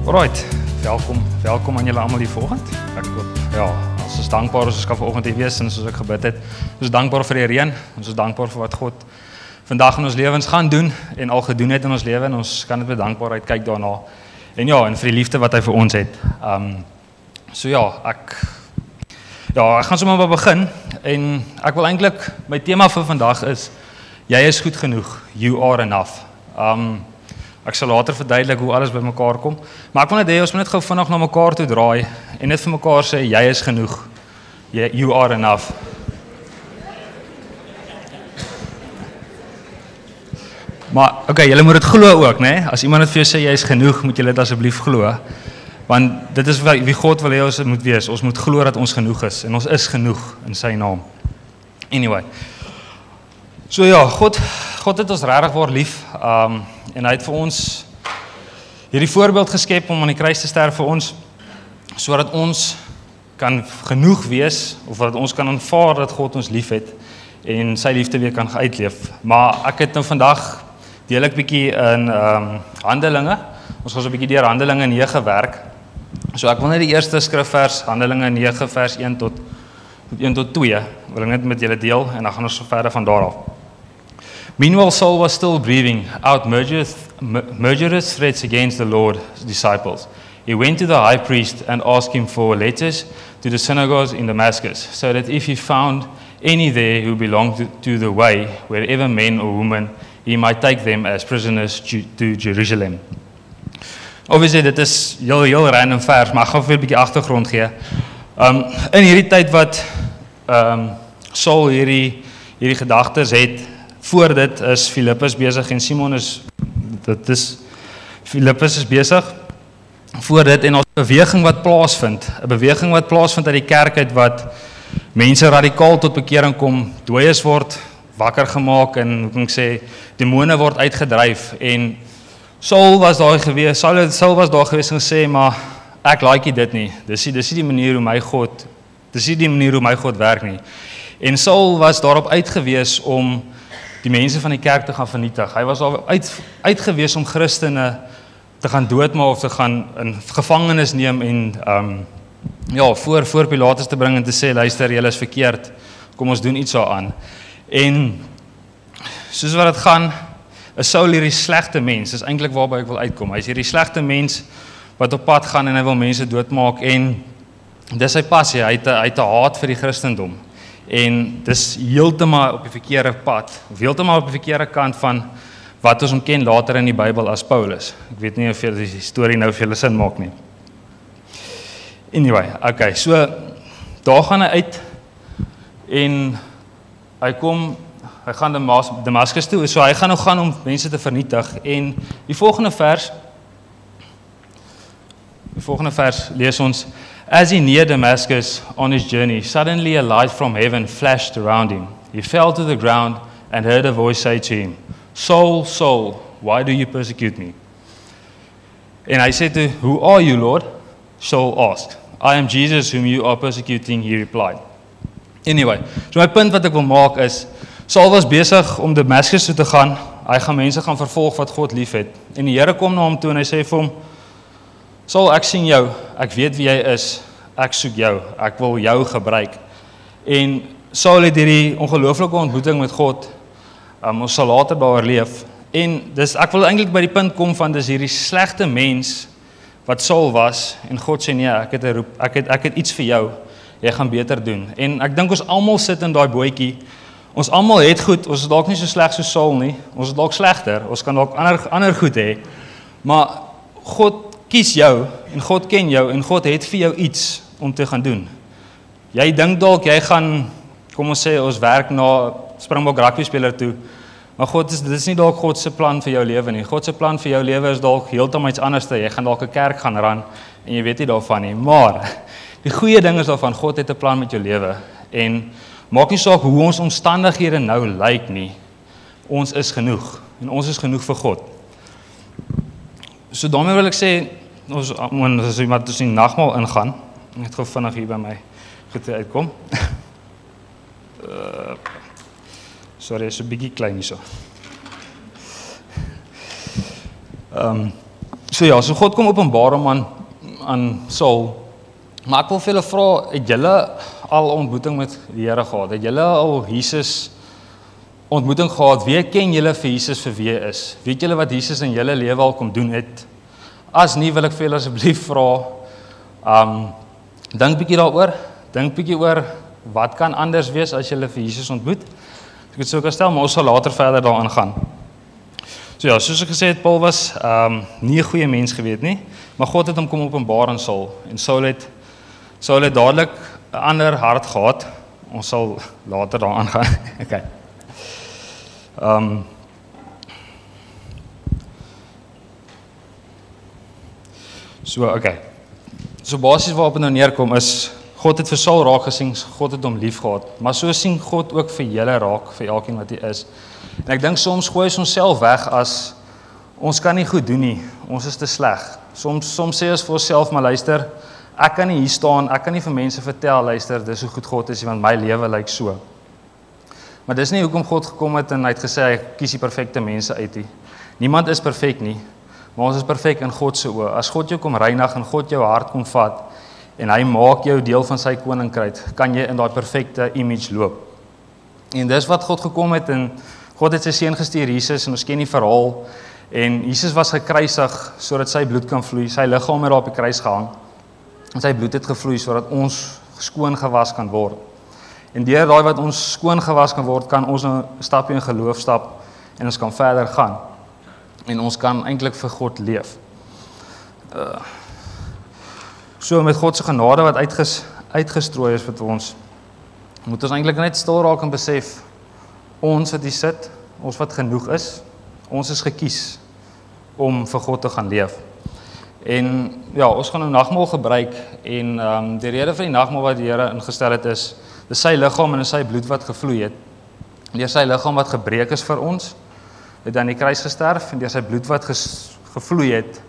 Alright, welkom aan julle almal hier vanoggend. Ek hoop, ons is dankbaar ons kan vanoggend hier wees en soos ek gebid het. Ons is dankbaar vir die reën, ons is dankbaar vir wat God vandag in ons lewens gaan doen en al gedoen het in ons lewe en ons kan dit met dankbaarheid kyk daarna. En en vir die liefde wat hy vir ons het. Ek gaan sommer maar begin en ek wil eintlik my tema vir vandag is jy is goed genoeg, you are enough. Ek sal later verduidelik hoe alles by mekaar kom, maar ek wil net hê ons moet net gou vinnig na mekaar toe draai en net vir mekaar sê jy is genoeg. You are enough. Maar julle moet dit glo ook, né? As iemand dit vir jou sê jy is genoeg, moet julle dit asseblief glo, want dit is wie God wil hê ons moet wees. Ons moet glo dat ons genoeg is en ons is genoeg in sy naam. Anyway. So God het ons regtig waar lief, en hy het vir ons hierdie voorbeeld geskep om aan die kruis te sterf vir ons, sodat ons kan genoeg wees, of dat ons kan aanvaar dat God ons lief het, en sy liefde weer kan uitleef. Maar ek het nou vandag, deel ek bietjie in Handelinge, ons gaan so bietjie deur Handelinge 9 werk, so ek wil net die eerste skrifvers, Handelinge 9 vers 1 tot 2, wil ek net met julle deel, en dan gaan ons so verder van daar af. Meanwhile, Saul was still breathing out murderous threats against the Lord's disciples. He went to the high priest and asked him for letters to the synagogues in Damascus, so that if he found any there who belonged to the way, wherever men or women, he might take them as prisoners to Jerusalem. Obviously, dit is heel random vers, maar ek gaan vir 'n bietjie agtergrond gee. In hierdie tyd wat Saul hierdie gedagtes het, voor dit is Filippus besig en Filippus is besig voor dit en ons beweging wat plaasvind, 'n beweging wat plaasvind uit die kerk uit wat mense radikaal tot bekering kom, dooies word wakker gemaak en hoe kan ek sê demone word uitgedryf en Saul was daar gewees en gesê maar ek like dit nie. Dis nie die manier hoe my God werk nie. En Saul was daarop uitgewees om die mense van die kerk te gaan vernietig. Hy was al uitgewees om Christene te gaan doodmaak of te gaan in gevangenis neem en voor Pilatus te bring en te sê, luister, julle is verkeerd, kom ons doen iets daaraan. En soos wat dit gaan, is Saul hierdie slegte mens, dis eintlik waarby ek wil uitkom. Hy is hierdie slegte mens wat op pad gaan en hy wil mense doodmaak en dis sy passie, hy het 'n haat vir die Christendom. En dis heeltemal op die verkeerde pad, of heeltemal op die verkeerde kant van wat ons ken later in die Bybel as Paulus. Ek weet nie of die storie nou vir julle sin maak nie. Anyway, so daar gaan hy uit en hy gaan Damaskus toe, so hy gaan nou gaan om mense te vernietig. En die volgende vers lees ons, as he neared Damascus on his journey, suddenly a light from heaven flashed around him. He fell to the ground and heard a voice say to him, Saul, Saul, why do you persecute me? And I said to, who are you, Lord? Saul asked. I am Jesus whom you are persecuting, he replied. Anyway, so my punt wat ek wil maak is, Saul was besig om Damascus toe te gaan, hy gaan mense gaan vervolg wat God lief het. En die Here kom na hom toe en hy sê vir hom, Saul, ek sien jou, ek weet wie jy is, ek soek jou, ek wil jou gebruik. En Saul het hierdie ongelooflike ontmoeting met God, ons sal later daaroor leef, en ek wil eintlik by die punt kom van, dis hierdie slegte mens, wat Saul was, en God sê, nee, ek het iets vir jou, jy gaan beter doen. En ek dink ons almal sit in daai bootjie, ons almal het goed, ons is dalk nie so sleg soos Saul nie, ons is dalk slegter, ons kan dalk ander goed hê, maar God kies jou, en God ken jou, en God het vir jou iets om te gaan doen. Jy dink dalk, jy gaan, kom ons sê, ons werk na Springbok rugby speler toe, maar dit is nie dalk God se plan vir jou lewe nie. God se plan vir jou lewe is dalk heeltemal iets anders, jy gaan dalk 'n kerk gaan ran, en jy weet nie daarvan nie, maar die goeie ding is daarvan, God het 'n plan met jou lewe, en maak nie saak hoe ons omstandighede nou lyk nie, ons is genoeg, en ons is genoeg vir God. So daarmee wil ek sê, as iemand tussen die nagmaal ingaan, net gou vinnig hier by my goed uitkom. Sorry, is 'n bietjie klein hierso. So God kom openbaar hom aan Saul. Maar ek wil vir julle vra, het julle al ontmoeting met die Here gehad? Het julle al Jesus ontmoeting gehad? Wie ken julle vir Jesus vir wie hy is? Weet julle wat Jesus in julle lewe al kom doen het? As nie, wil ek vir julle asseblief vra, dink bietjie daaroor. Dink bietjie oor wat kan anders wees as julle vir Jesus ontmoet. Ek het so kan stel, maar ons sal later verder daaraan gaan. So soos ek gesê het, Paul was nie 'n goeie mens gewees nie, maar God het hom kom openbaar aan Saul. En Saul het dadelik 'n ander hart gehad. Ons sal later daaraan gaan. Okay. So basies waarop het nou neerkom is, God het vir Saul raak gesien, God het hom lief gehad, maar so sien God ook vir julle raak, vir elkeen wat hy is. En ek dink soms gooi ons onsself weg as, ons kan nie goed doen nie, ons is te sleg. Soms sê ons vir onsself, maar luister, ek kan nie hier staan, ek kan nie vir mense vertel, luister, dis hoe goed God is, want my lewe lyk so. Maar dis nie hoekom God gekom het en hy het gesê, hy kies die perfekte mense uit nie. Niemand is perfek nie, maar ons is perfek in God se oë. As God jou kom reinig en God jou hart kom vat, en hy maak jou deel van sy koninkryk, kan jy in daai perfekte image loop. En dis wat God gekom het, en God het sy seun gestuur, Jesus, en ons ken die verhaal, en Jesus was gekruisig, sodat sy bloed kan vloei, sy liggaam het daar op die kruis gehang, en sy bloed het gevloei, sodat ons skoon gewas kan word. En deur daai wat ons skoon gewas kan word, kan ons nou 'n stapie in geloof stap, en ons kan verder gaan, en ons kan eintlik vir God leef. So met God se genade wat uitgestrooi is vir ons, moet ons eintlik net stil raak en besef, ons wat hier sit, ons wat genoeg is, ons is gekies om vir God te gaan leef. En ja, ons gaan nou nagmaal gebruik, en die rede vir die nagmaal wat die Here ingestel het is, dis sy liggaam en sy bloed wat gevloei het. Deur sy liggaam wat gebreek is vir ons, het aan die kruis gesterf, en deur sy bloed wat gevloei het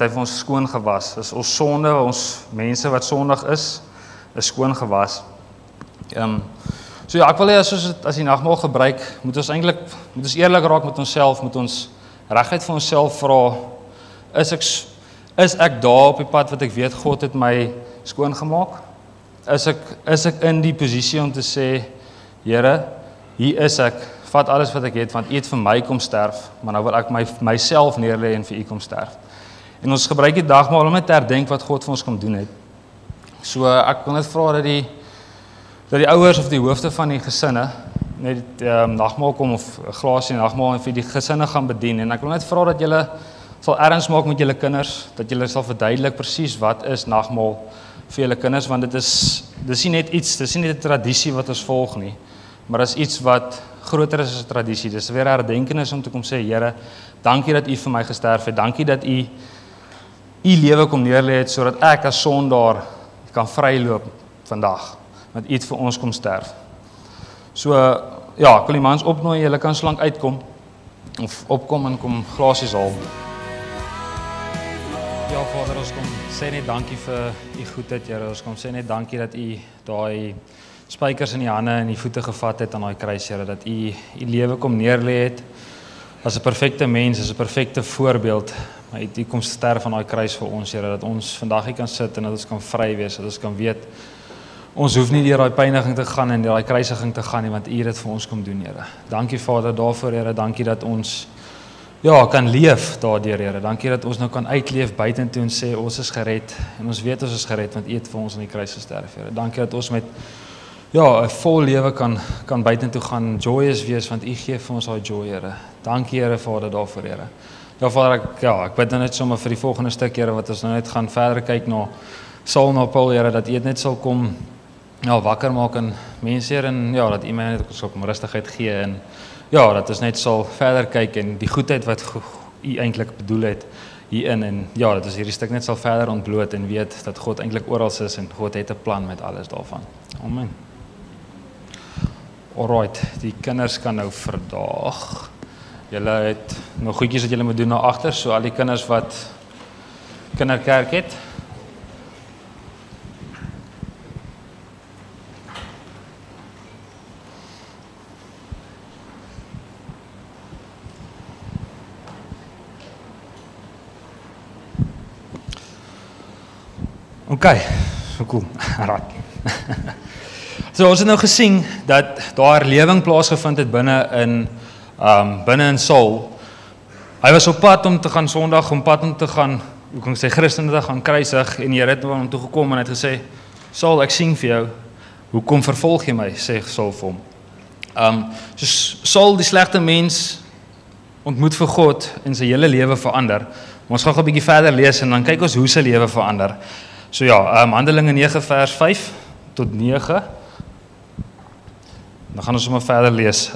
hy vir ons skoon gewas. Dis ons sonde, ons mense wat sondig is skoon gewas. So ja, ek wil hê as die nagmaal gebruik, moet ons eerlik raak met onsself, moet ons regtig vir onsself vra, is ek daar op die pad wat ek weet God het my skoon gemaak? Is ek in die posisie om te sê, Here, hier is ek, vat alles wat ek het, want U het vir my kom sterf, maar nou wil ek myself neerlê en vir U kom sterf. En ons gebruik die dagmaal om net te herdenk wat God vir ons kom doen het. So ek wil net vra dat die ouers of die hoofde van die gesinne net nagmaal kom of 'n glasie nagmaal en vir die gesinne gaan bedien. En ek wil net vra dat julle sal erns maak met julle kinders, dat julle sal verduidelik presies wat is nagmaal vir julle kinders, want dis nie net iets, dis nie net 'n tradisie wat ons volg nie, maar dis iets wat groter is as 'n tradisie. Dis weer 'n herdenkenis om te kom sê, Here, dankie dat U vir my gesterf het, dankie dat U lewe kom neerlê het, sodat ek as sondaar kan vryloop vandag, want U het vir ons kom sterf. So, ja, ek wil die mans opnooi, julle kan so lank uitkom, of opkom en kom glasies haal. Ja, Vader, ons kom sê net dankie vir U goedheid, Here. Ons kom sê net dankie dat U daai spykers in die hande en die voete gevat het aan daai kruis, Here, dat U lewe kom neerlê het as 'n perfekte mens, as 'n perfekte voorbeeld, maar U kom sterf aan daai kruis vir ons, Here, dat ons vandag hier kan sit en dat ons kan vry wees, dat ons kan weet, ons hoef nie deur daai pyniging te gaan en deur daai kruisiging te gaan nie, want U het dit vir ons kom doen, Here. Dankie, Vader, daarvoor, Here. Dankie dat ons kan leef daardeur, Here. Dankie dat ons nou kan uitleef buitentoe en sê ons is gered, en ons weet ons is gered want U het vir ons aan die kruis gesterf, Here. Dankie dat ons met 'n vol lewe kan buitentoe gaan, joyous wees, want U gee vir ons daai joy, Here. Dankie, Here, Vader, daarvoor, Here. Ja, Vader, ek bid net sommer vir die volgende stuk, Here, wat ons nou net gaan verder kyk na Saul na Paul, Here, dat U dit net sal kom wakker maak in mense, Here, en dat U my net sal kom rustigheid gee, en dat ons net sal verder kyk en die goedheid wat U eintlik bedoel het hierin, en dat ons hierdie stuk net sal verder ontbloot en weet dat God eintlik oral is en God het 'n plan met alles daarvan. Amen. Alright, die kinders kan nou verdaag. Julle het nog goedjies wat julle moet doen na agter, so al die kinders wat kinderkerk het. Okay, so cool. Right. So ons het nou gesien dat daar lewing plaasgevind het binne in Saul. Hy was op pad om te gaan Sondag, om pad om te gaan, hoe kan ek sê, Christene te gaan kruisig, en die Here het na hom toe gekom en hy het gesê, Saul, ek sien vir jou, hoekom vervolg jy my, sê Saul vir hom. So Saul, die slegte mens, ontmoet vir God en sy hele lewe verander. Maar ons gaan 'n bietjie verder lees en dan kyk ons hoe sy lewe verander. So ja, Handelinge 9 vers 5 tot 9. Dan gaan ons sommer verder lees.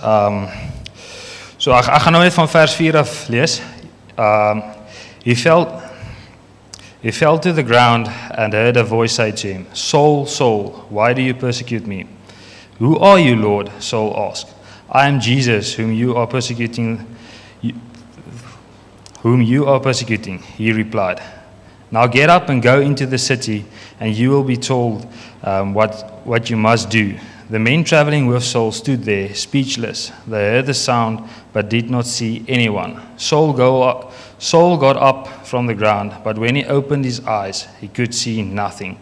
So ek gaan nou net van vers 4 af lees. He fell to the ground and heard a voice say to him, Saul, Saul, why do you persecute me? Who are you, Lord? Saul asked. I am Jesus, whom you are persecuting. He replied. Now get up and go into the city, and you will be told what you must do. The men traveling with Saul stood there, speechless. They heard the sound, but did not see anyone. Saul got up from the ground, but when he opened his eyes, he could see nothing.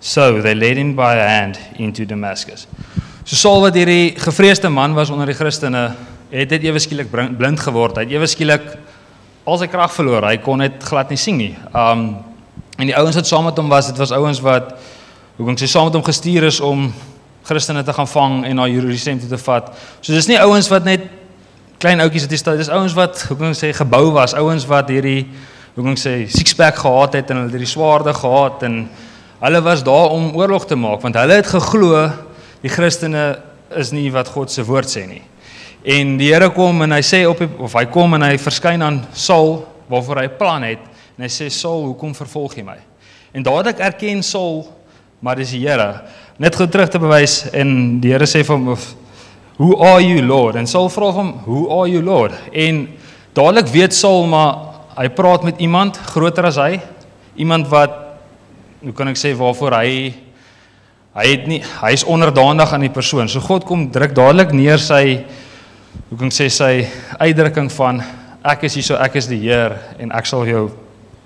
So they led him by a hand into Damascus. So Saul, wat hierdie gevreesde man was onder die Christene, het ewe skielik blind geword. Hy het ewe skielik al sy krag verloor. Hy kon net glad nie sien nie. En die ouens wat saam met hom was, dit was ouens wat, hoe kan ek sê, saam met hom gestuur is om Christene te gaan vang en na Jerusalem toe te vat. So dis nie ouens wat net klein ouetjies het gestaan, dis ouens wat, hoe kan ek sê, gebou was, ouens wat hierdie, hoe kan ek sê, sixpack gehad het en hulle hierdie swaarde gehad en hulle was daar om oorlog te maak, want hulle het geglo die Christene is nie wat God se woord sê nie. En die Here kom en hy sê hy kom en hy verskyn aan Saul waarvoor hy 'n plan het en hy sê Saul, hoekom vervolg jy my? En dadelik erken Saul, maar dis die Here. Net goed terug te bewys en die Here sê vir hom, who are you, Lord? En Saul vra hom, who are you, Lord? En dadelik weet Saul, maar hy praat met iemand groter as hy, iemand wat, hoe kan ek sê, waarvoor hy is onderdanig aan die persoon. So God kom druk dadelik neer sy, hoe kan ek sê, sy uitdrukking van, ek is hier so, ek is die Heer, en ek sal jou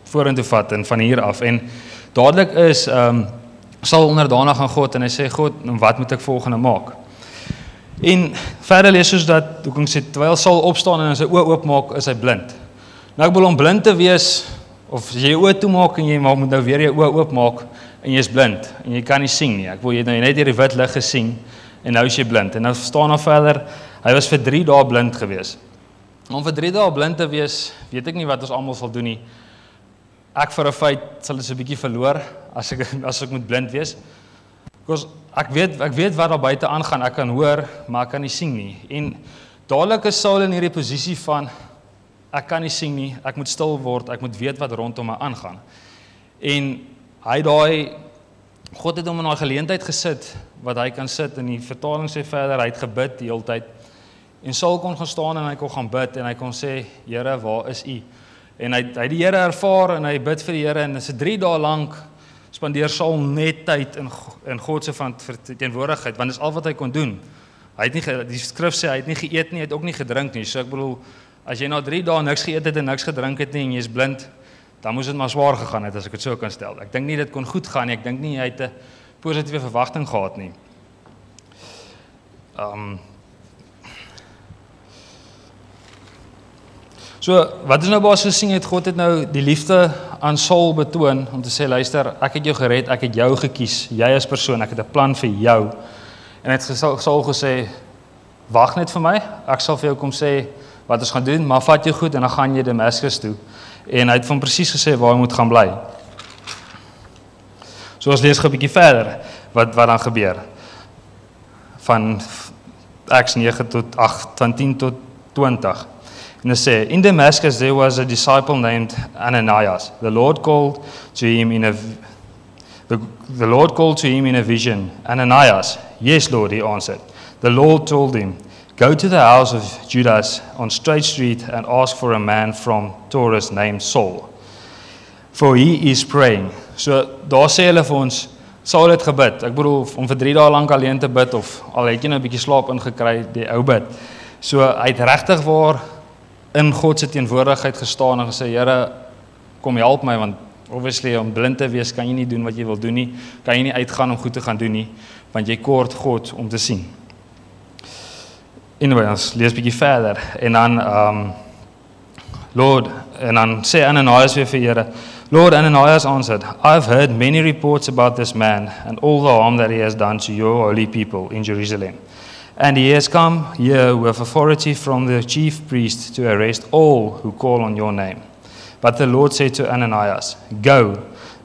vorentoe vat, en van hier af, en dadelik is Saul onderdanig aan God, en hy sê, God, wat moet ek volgende maak? En verder lees soos dat, hoe kan ek sê, terwyl Saul opstaan en sy oë oopmaak, is hy blind. Nou ek wil om blind te wees, of as jy jou oë toemaak en jy moet nou weer jou oë oopmaak, en jy is blind, en jy kan nie sien nie. Ek wil jy nou net hierdie wit lig gesien, en nou is jy blind. En nou staan daar verder, hy was vir 3 dae blind gewees. Om vir 3 dae blind te wees, weet ek nie wat ons almal sal doen nie. Ek vir 'n feit sal dit 'n bietjie verloor as ek moet blind wees. Because ek weet wat daar buite aangaan, ek kan hoor, maar ek kan nie sien nie. En dadelik is Saul in hierdie posisie van ek kan nie sien nie, ek moet stil word, ek moet weet wat rondom my aangaan. En God het hom in 'n geleentheid gesit wat hy kan sit, en die vertaling sê verder, hy het gebid die hele tyd. En Saul kon gaan staan en hy kon gaan bid en hy kon sê, Here, waar is U? En hy die Here ervaar en hy bid vir die Here, en dit is 3 dae lank spandeer Saul net tyd in God se teenwoordigheid, want dis al wat hy kon doen. Hy het nie, die skrif sê hy het nie geëet nie, hy het ook nie gedrink nie. So ek bedoel, as jy na 3 dae niks geëet het en niks gedrink het nie en jy is blind, dan moes dit maar swaar gegaan het, as ek dit so kan stel. Ek dink nie dit kon goed gaan nie, ek dink nie hy het 'n positiewe verwagting gehad nie. So, wat is nou baas gesien het, God het nou die liefde aan Saul betoon, om te sê, luister, ek het jou gered, ek het jou gekies, jy as persoon, ek het 'n plan vir jou. En het Saul gesê, wag net vir my, ek sal vir jou kom sê, wat ons gaan doen, maar vat jou goed, en dan gaan jy Damascus toe. En hy het van presies gesê, waar hy moet gaan bly. So ons lees 'n bietjie verder, wat dan gebeur. Van Acts 9 tot 8, van 10 tot 20. And they say, in Damascus there was a disciple named Ananias. The Lord called to him in a vision. Ananias, yes, Lord, he answered. The Lord told him, go to the house of Judas on Straight Street and ask for a man from Taurus named Saul. For he is praying. So daar sê hulle vir ons, Saul het gebid. Ek bedoel, om vir 3 dae lank alleen te bid, of al het jy nou 'n bietjie slaap ingekry, die ou bid. So hy het regtig waar in God se teenwoordigheid gestaan en gesê, Here, kom help my, want Obviously, om blind te wees, kan jy nie doen wat jy wil doen nie, kan jy nie uitgaan om goed te gaan doen nie, want jy kort God om te sien. Anyway, ons lees 'n bietjie verder, en dan, Lord, en dan sê Ananias weer vir Here, Lord, Ananias answered, I have heard many reports about this man and all the harm that he has done to your holy people in Jerusalem. And he has come here with authority from the chief priest to arrest all who call on your name. But the Lord said to Ananias, Go,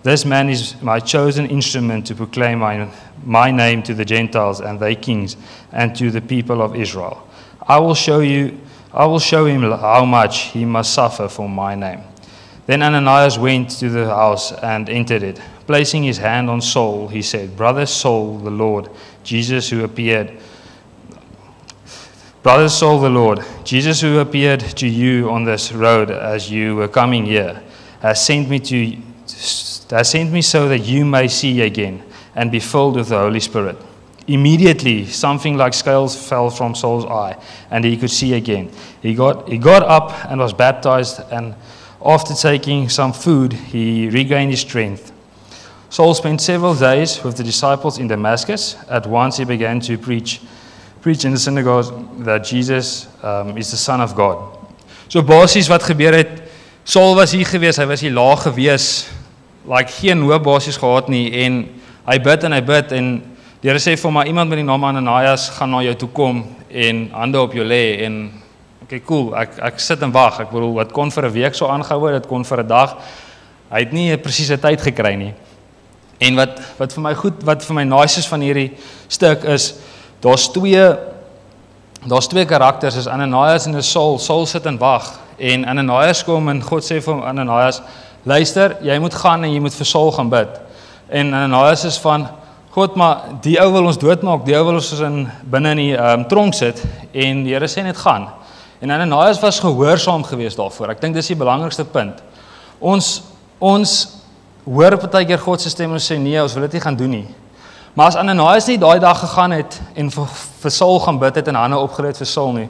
this man is my chosen instrument to proclaim my name to the Gentiles and their kings and to the people of Israel. I will show him how much he must suffer for my name. Then Ananias went to the house and entered it. Placing his hand on Saul, he said, Brother Saul, the Lord, Jesus who appeared to you on this road as you were coming here, has sent me so that you may see again and be filled with the Holy Spirit. Immediately, something like scales fell from Saul's eye, and he could see again. He got up and was baptized, and after taking some food, he regained his strength. Saul spent several days with the disciples in Damascus. At once he began to preach in the synagogues that Jesus is the Son of God. So basies wat gebeur het, Saul was hier gewees, hy was hier laag gewees, like geen hoop basies gehad nie, en hy bid, en die Here sê vir my, iemand met die naam Ananias gaan na jou toe kom, en hande op jou lê, en okay, cool, ek sit en wag, ek bedoel, wat kon vir 'n week so aangehou, dit kon vir 'n dag, hy het nie 'n presiese tyd gekry nie, en wat vir my nice is van hierdie stuk is, daar's twee karakters, is Ananias en Saul. Saul sit en wag, en Ananias kom en God sê vir Ananias, luister, jy moet gaan en jy moet vir Saul gaan bid. En Ananias is van, God, maar die ou wil ons doodmaak, die ou wil ons binne in die tronk sit, en die Here sê net gaan. En Ananias was gehoorsaam geweest daarvoor. Ek dink dis die belangrikste punt. Ons hoor partykeer God se stem en sê nee, ons wil dit nie gaan doen nie. Maar as Ananias nie daai dag gegaan het en vir Saul gaan bid het en hande opgelê het vir Saul nie.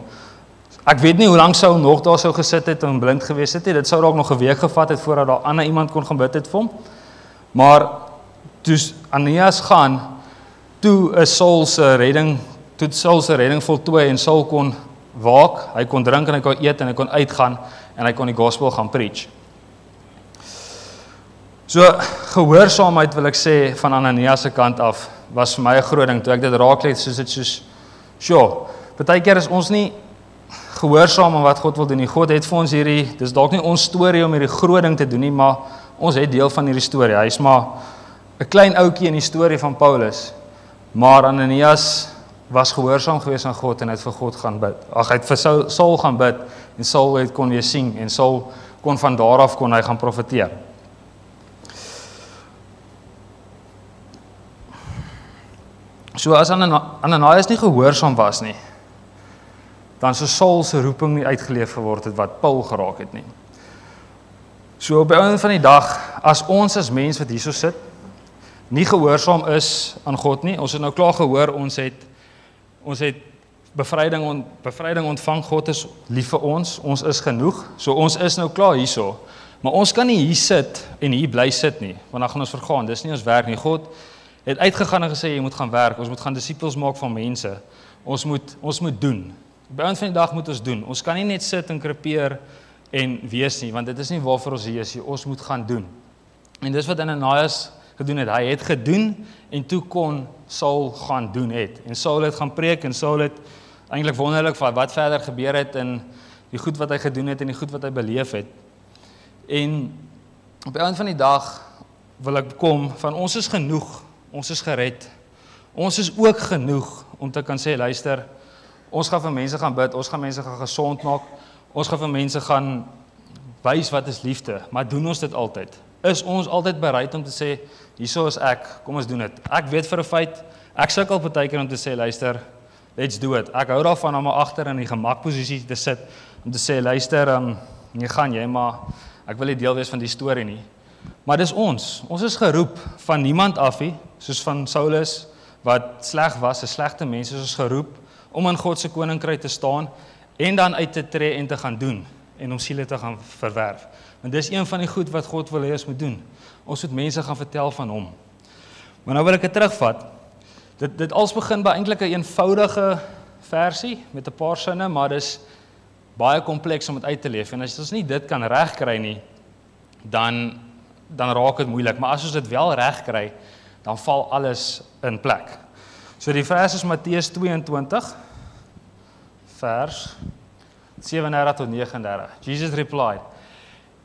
Ek weet nie hoe lank Saul nog daar sou gesit het en blind gewees het nie. Dit sou dalk nog 'n week gevat het voordat daar ander iemand kon gaan bid het vir hom. Maar toe Ananias gaan, toe is Saul se redding voltooi en Saul kon waak, hy kon drink en hy kon eet en hy kon uitgaan en hy kon die gospel gaan preach. So, gehoorsaamheid wil ek sê van Ananias se kant af was vir my 'n groot ding. Toe ek dit raak het, partykeer is ons nie gehoorsaam aan wat God wil doen nie. God het vir ons dis dalk nie ons storie om hierdie groot ding te doen nie, maar ons het deel van hierdie storie. Hy is maar 'n klein ouetjie in die storie van Paulus. Maar Ananias was gehoorsaam geweest aan God en hy het vir God gaan bid. Hy het vir Saul gaan bid en Saul kon weer sing en Saul kon van daar af kon hy gaan profeteer. So as Ananias nie gehoorsaam was nie, dan sou Saul se roeping nie uitgeleef geword het wat Paul geraak het nie. So op die einde van die dag, as ons as mens wat hierso sit, nie gehoorsaam is aan God nie, ons het nou klaar gehoor, ons het bevryding ontvang, God is lief vir ons is genoeg, so ons is nou klaar hierso, maar ons kan nie hier sit en hier bly sit nie, want dan gaan ons vergaan, dis nie ons werk nie. God het uitgegaan en gesê, jy moet gaan werk, ons moet gaan disippels maak van mense, ons moet doen. Op die einde van die dag moet ons doen. Ons kan nie net sit en krepeer en wees nie, want dit is nie waarvoor ons hier is nie, ons moet gaan doen. En dis wat Ananias gedoen het, hy het gedoen, en toe kon Saul gaan doen het. En Saul het gaan preek, en Saul het eintlik wonderlik van wat verder gebeur het, en die goed wat hy gedoen het, en die goed wat hy beleef het. En op die einde van die dag wil ek kom van ons is genoeg, ons is gered, ons is ook genoeg om te kan sê, luister, ons gaan vir mense gaan bid, ons gaan mense gaan gesond maak, ons gaan vir mense gaan wys wat is liefde, maar doen ons dit altyd? Is ons altyd bereid om te sê, hierso is ek, kom ons doen dit. Ek weet vir 'n feit, ek sukkel partykeer om te sê, luister, let's do it. Ek hou daarvan om agter in die gemakposisie te sit, om te sê, luister, nie gaan jy, maar ek wil nie deel wees van die storie nie. Maar dis ons is geroep van niemand af nie, soos van Saulus, wat sleg was, 'n slegte mens, is ons geroep om in God se koninkryk te staan, en dan uit te tree en te gaan doen, en om siele te gaan verwerf. Want dis een van die goed wat God wil hê ons moet doen. Ons moet mense gaan vertel van hom. Maar nou wil ek dit terugvat. Dit als begin by eintlik 'n eenvoudige versie met 'n paar sinne, maar dis baie kompleks om dit uit te leef. En as ons nie dit kan regkry nie, dan raak dit moeilik. Maar as ons dit wel regkry, dan val alles in plek. So die vers is Matteus 22, vers 37 tot 39. Jesus replied,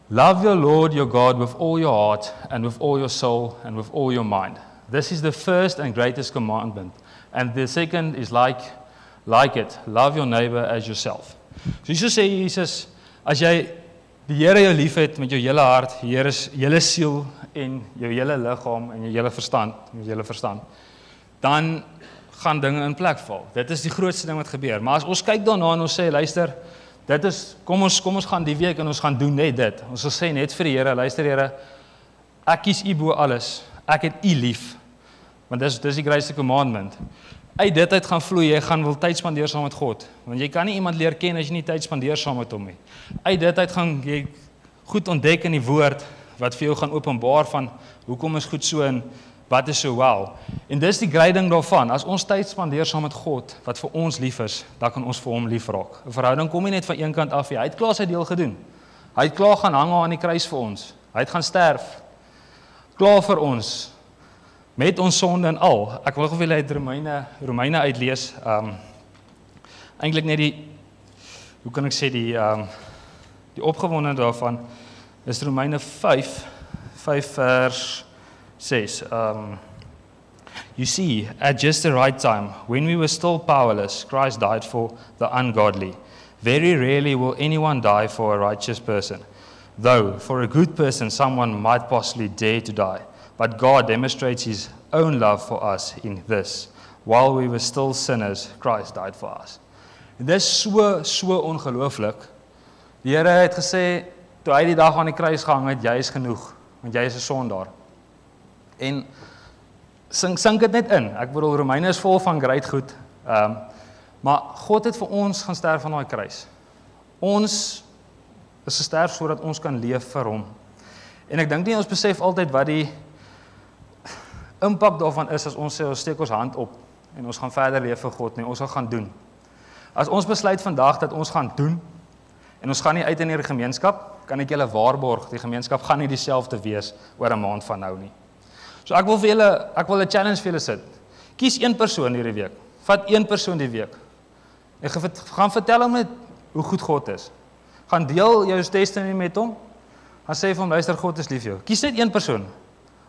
"Love your Lord your God with all your heart and with all your soul and with all your mind. This is the first and greatest commandment. And the second is like it. Love your neighbor as yourself." So sê Jesus, as jy die Here jou liefhet met jou hele hart, jou hele siel en jou hele liggaam en jou hele verstand, dan gaan dinge in plek val. Dit is die grootste ding wat gebeur. Maar as ons kyk daarna en ons sê, luister, dit is, kom ons gaan die week en ons gaan doen net dit. Ons sal sê net vir die Here, luister Here, ek kies U bo alles. Ek het U lief. Want dis die grootste commandment. Uit dit uit gaan vloei, jy gaan wil tyd spandeer saam met God. Want jy kan nie iemand leer ken as jy nie tyd spandeer saam met hom nie. Uit dit uit gaan jy goed ontdek in die woord, wat vir jou gaan openbaar van, hoekom is goed so en wat is so wel. En dis die groot ding daarvan, as ons tyd spandeer saam met God, wat vir ons lief is, dan kan ons vir hom lief raak. 'n Verhouding kom nie net van een kant af, hy het klaar sy deel gedoen. Hy het klaar gaan hang aan die kruis vir ons. Hy het gaan sterf. Klaar vir ons. Met ons sonde en al. Ek wil gou vir julle uit Romeine uitlees. Eintlik net hoe kan ek sê die opgewonde daarvan is Romeine 5 vers 6. You see, at just the right time, when we were still powerless, Christ died for the ungodly. Very rarely will anyone die for a righteous person. Though, for a good person, someone might possibly dare to die. But God demonstrates His own love for us in this. While we were still sinners, Christ died for us. En dit is so ongelooflik. Die Here het gesê, toe hy die dag aan die kruis gehang het, jy is genoeg, want jy is 'n sondaar. En sink dit net in. Ek bedoel, Romeine is vol van great goed. Maar God het vir ons gaan sterf aan daai kruis. Ons is gesterf sodat ons kan leef vir hom. En ek dink nie ons besef altyd wat die impak daarvan is as ons sê, ons steek ons hand op en ons gaan verder leef vir God nie, ons gaan doen. As ons besluit vandag dat ons gaan doen en ons gaan nie uit in die gemeenskap, kan ek julle waarborg, die gemeenskap gaan nie dieselfde wees oor 'n maand van nou nie. So ek wil 'n challenge vir julle sit. Kies een persoon hierdie week. Vat een persoon die week. En gaan vertel hom net hoe goed God is. Gaan deel jou testimony met hom. Gaan sê vir hom, luister, God is lief vir jou. Kies net een persoon.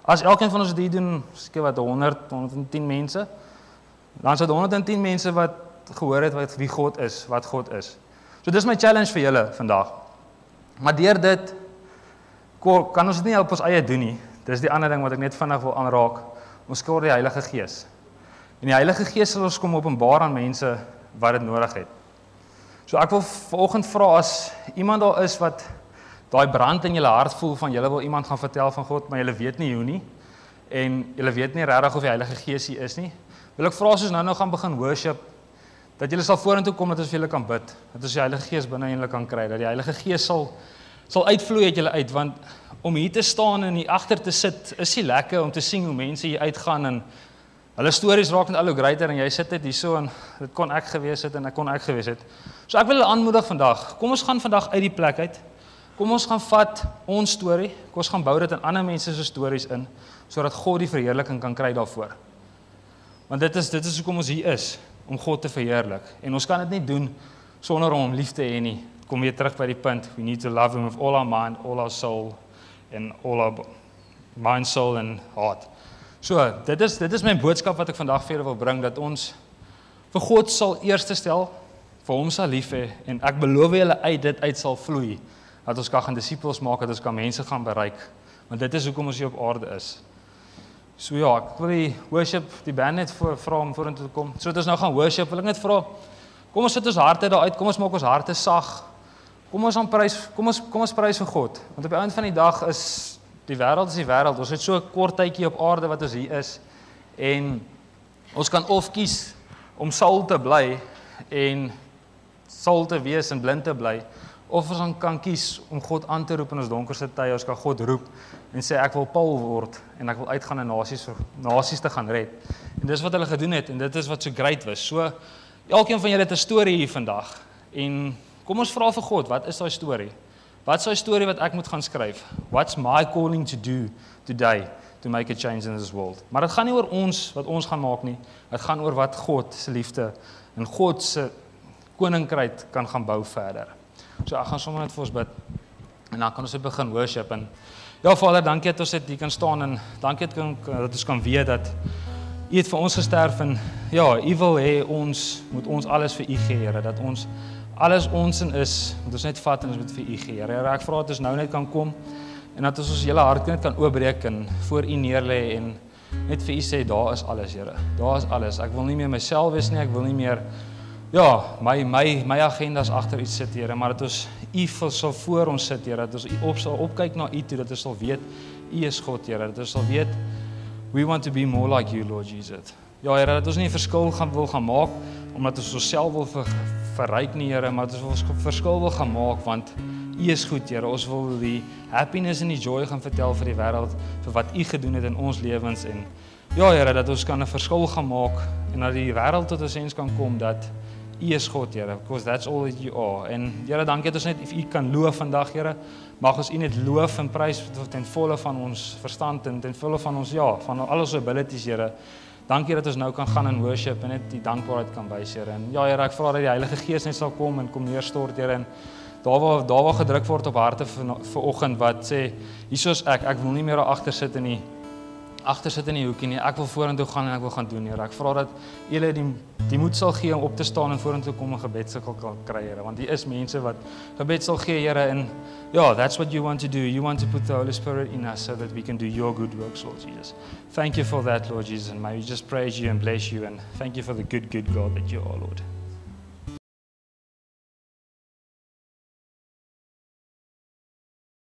As elkeen van ons dit doen, seker wat 110 mense, dan sal 110 mense wat gehoor het wie God is, wat God is. So dis my challenge vir julle vandag. Maar deur dit kan ons dit nie op ons eie doen nie. Dis die ander ding wat ek net vinnig wil aanraak. Ons skor die Heilige Gees. En die Heilige Gees sal ons kom openbaar aan mense wat dit nodig het. So ek wil vanoggend vra, as iemand daar is wat daai brand in julle hart voel van julle wil iemand gaan vertel van God, maar julle weet nie hoe nie, en julle weet nie regtig of die Heilige Gees hier is nie, wil ek vra as ons nou gaan begin worship, dat julle sal vorentoe kom, dat ons vir julle kan bid, dat ons die Heilige Gees binne julle kan kry, dat die Heilige Gees sal uitvloei uit julle uit, want om hier te staan en hier agter te sit, is nie lekker om te sien hoe mense hier uitgaan, en hulle stories raak net al hoe greater, en jy sit dit hier so, en dit kon ek gewees het, en ek kon ek gewees het. So ek wil julle aanmoedig vandag, kom ons gaan vandag uit die plek uit, kom ons gaan vat ons storie, kom ons gaan bou dit in ander mense se stories in, sodat God die verheerliking kan kry daarvoor. Want dit is hoekom ons hier is, om God te verheerlik. En ons kan dit nie doen sonder om hom lief te hê nie. Kom weer terug by die punt, we need to love him with all our mind, all our soul, and all our mind, soul and heart. So, dit is my boodskap wat ek vandag vir julle wil bring, dat ons vir God sal eerste stel, vir hom sal lief hê, en ek beloof julle uit dit uit sal vloei, dat ons kan gaan disippels maak, dat ons kan mense gaan bereik, want dit is hoekom ons hier op aarde is. So ja, ek wil die worship, die band net vra om vorentoe te kom. So dat ons nou gaan worship, wil ek net vra, kom ons sit ons harte daar uit, kom ons maak ons harte sag, kom ons prys vir God, want op die einde van die dag is die wêreld, ons het so 'n kort tydjie op aarde wat ons hier is, en ons kan of kies om Saul te bly, en Saul te wees en blind te bly, Of ons dan kan kies om God aan te roep in ons donkerste tye, ons kan God roep en sê ek wil Paul word en ek wil uitgaan en nasies te gaan red. En dis wat hulle gedoen het en dit is wat so great was. So elkeen van julle het 'n storie hier vandag. En kom ons vra vir God, wat is daai storie? Wat is daai storie wat ek moet gaan skryf? What's my calling to do today to make a change in this world? Maar dit gaan nie oor ons wat ons gaan maak nie. Dit gaan oor wat God se liefde en God se koninkryk kan gaan bou verder. So ek gaan sommer net vir ons bid en dan kan ons begin worship en ja Vader, dankie dat ons dit hier kan staan en dankie dat ons kan weet dat U het vir ons gesterf en ja, U wil hê ons moet ons alles vir U gee, Here, dat ons alles ons in is, moet ons net vat en ons moet vir U gee, Here. Ek vra dat ons nou net kan kom en dat ons hele hart net kan oopbreek en voor U neerlê en net vir U sê, daar is alles, Here. Daar is alles. Ek wil nie meer myself wees nie, ek wil nie meer ja, my agendas agter iets sit, Here, maar dat ons U sal voor ons sit, Here, dat ons sal opkyk na U toe, dat ons sal weet U is God, Here, dat ons sal weet we want to be more like You, Lord Jesus. Ja, Here, dat ons nie 'n verskil wil gaan maak omdat ons onsself wil verryk nie, Here, maar dat ons 'n verskil wil gaan maak want U is goed, Here. Ons wil die happiness en die joy gaan vertel vir die wêreld vir wat U gedoen het in ons lewens en ja, Here, dat ons kan 'n verskil gaan maak en dat die wêreld tot 'n sens kan kom dat U is God, Here, because that's all that You are. En Here, dankie dat ons net U kan loof vandag, Here. Mag ons U net loof en prys ten volle van ons verstand en ten volle van ons van al ons abilities, Here. Dankie dat ons nou kan gaan in worship en net die dankbaarheid kan wys, Here. En ja, Here, ek vra dat die Heilige Gees net sal kom en kom neerstort, Here. En daar waar gedruk word op harte vir oggend wat sê, hiersoos ek wil nie meer agter sit in die hoekie nie. Ek wil vorentoe gaan en ek wil gaan doen, Here. Ek vra dat julle die moed sal gee om op te staan en vorentoe kom en gebed sal kan kry, Here. Want hier is mense wat gebed sal gee, Here. En ja, that's what You want to do. You want to put the Holy Spirit in us so that we can do Your good works, Lord Jesus. Thank You for that, Lord Jesus. And may we just praise You and bless You. And thank You for the good God that You are, Lord.